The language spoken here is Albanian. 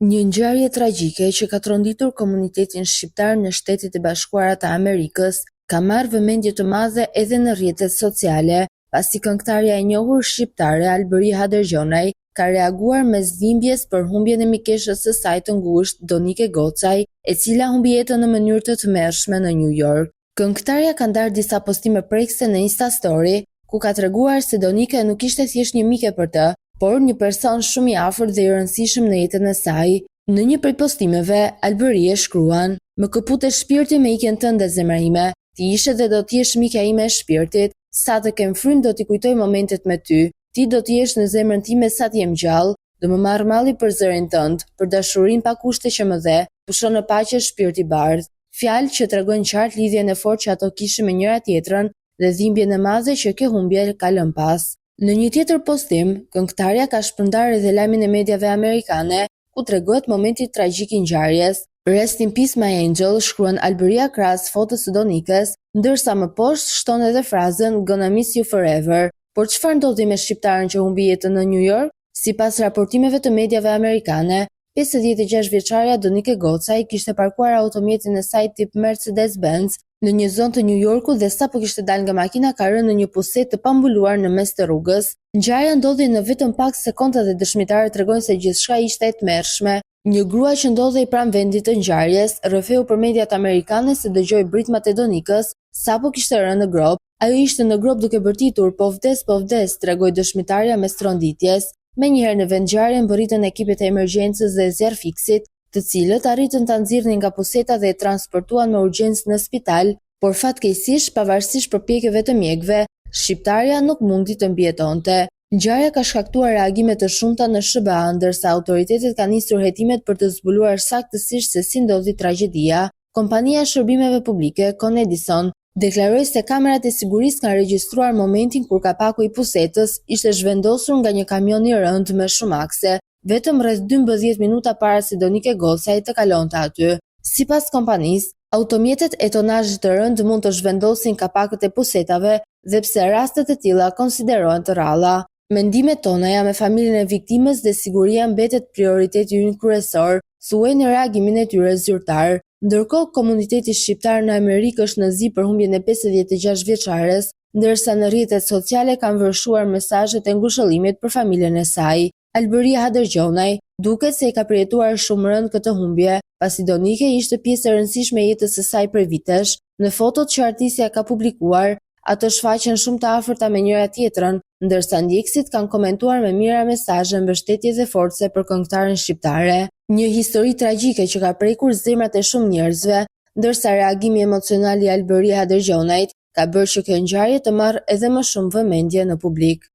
Një ngjarje tragjike që ka tronditur komunitetin shqiptar në Shtetet e Bashkuara të Amerikës ka marrë vëmendje të madhe edhe në rrjetet sociale, pasi këngëtarja e njohur shqiptare Albëria Hadërgjonaj ka reaguar mes dhimbjes për humbjen e mikeshës së saj të ngushtë Donike Gocaj, e cila humbi jetën në mënyrë të tmerrshme në New York. Këngëtarja ka ndarë disa postime prekse në Insta Story, ku ka treguar se Donike nuk ishte thjesht një mike për të, por një person shumë i afërt dhe i rëndësishëm në jetën e saj. Në një prej postimeve, Albëria shkruan: "Më këputet shpirti me ikjen tënde, zemra ime. Ti ishe dhe do të jesh mika ime e shpirtit. Sa të kem frymë do t'i kujtoj momentet me ty. Ti do të jesh në zemrën time sa të jem gjallë. Do më marr malli për zërin tënd, për dashurinë pa kushte që më dhe. Pusho në paqe shpirti bardh." Fjalë që tregojnë qartë lidhjen e fortë që ato kishin me njëra tjetrën dhe dhimbjen e madhe që kjo humbje ka lënë pas. Në një tjetër postim, këngëtarja ka shpërndarë edhe lajmin e mediave amerikane, ku tregohet momenti tragjik i ngjarjes. "Rest in peace my angel", shkruan Albëria krahas fotos së Donikës, ndërsa më poshtë shton edhe frazën "Gonna miss you forever". Por çfarë ndodhi me shqiptaren që humbi jetën në New York? Sipas raportimeve të mediave amerikane, 56 vjeçaria Donike Gocaj kishte parkuar automjetin e saj tip Mercedes-Benz në një zonë të New Yorkut dhe sapo kishte dalë nga makina ka rënë në një puset të pambuluar në mes të rrugës. Ngjarja ndodhi në vetëm pak sekonda dhe dëshmitarët tregojnë se gjithçka ishte e tmerrshme. Një grua që ndodhej pranë vendit të ngjarjes rrëfeu për mediat amerikane se dëgjoi britmat e Donikës sapo kishte rënë në grop. "Ajo ishte në grop duke bërtitur, po vdes", tregoi dëshmitarja mes tronditjes. Menjëherë në vend ngjarjen mbërritën ekipet e emergjencës dhe zjarfiksit, të cilët arritën ta nxirrnin nga puseta dhe e transportuan me urgjencë në spital, por fatkeqësisht, pavarësisht përpjekjeve të mjekëve, shqiptarja nuk mundi të mbijetonte. Ngjarja ka shkaktuar reagime të shumta në SBA, ndërsa autoritetet kanë nisur hetimet për të zbuluar saktësisht se si ndodhi tragjedia. Kompania e shërbimeve publike, Con Edison, deklaroi se kamerat e sigurisë kanë regjistruar momentin kur kapaku i pusetës ishte zhvendosur nga një kamion i rënd me shumë akse, vetëm rreth 12 minuta para se Donike Gocaj të kalonte aty. Sipas kompanisë, automjetet e tonazhit të rënd mund të zhvendosin kapakët e pusetave dhe pse rastet e tilla konsiderohen të rralla. "Mendimet tona janë me familjen e viktimës dhe siguria mbetet prioriteti ynë kryesor", thuaj në reagimin e tyre zyrtar. Ndërkohë, komuniteti shqiptar në Amerikë është në zi për humbjen e 56 vjeçares, ndërsa në rrjetet sociale kanë vërshuar mesazhet e ngushëllimit për familjen e saj. Albëria Hadërgjonaj duket se i ka përjetuar shumë rënd këtë humbje, pasi Donike ishte pjesë e rëndësishme e jetës së saj për vitesh. Në fotot që artistja ka publikuar, ato shfaqen shumë të afërta me njëra tjetrën, ndërsa ndjekësit kanë komentuar me mira mesazhe mbështetje dhe force për këngëtaren shqiptare. Një histori tragjike që ka prekur zemrat e shumë njerëzve, ndërsa reagimi emocional i Albëria Hadërgjonajt ka bërë që kjo ngjarje të marrë edhe më shumë vëmendje në publik.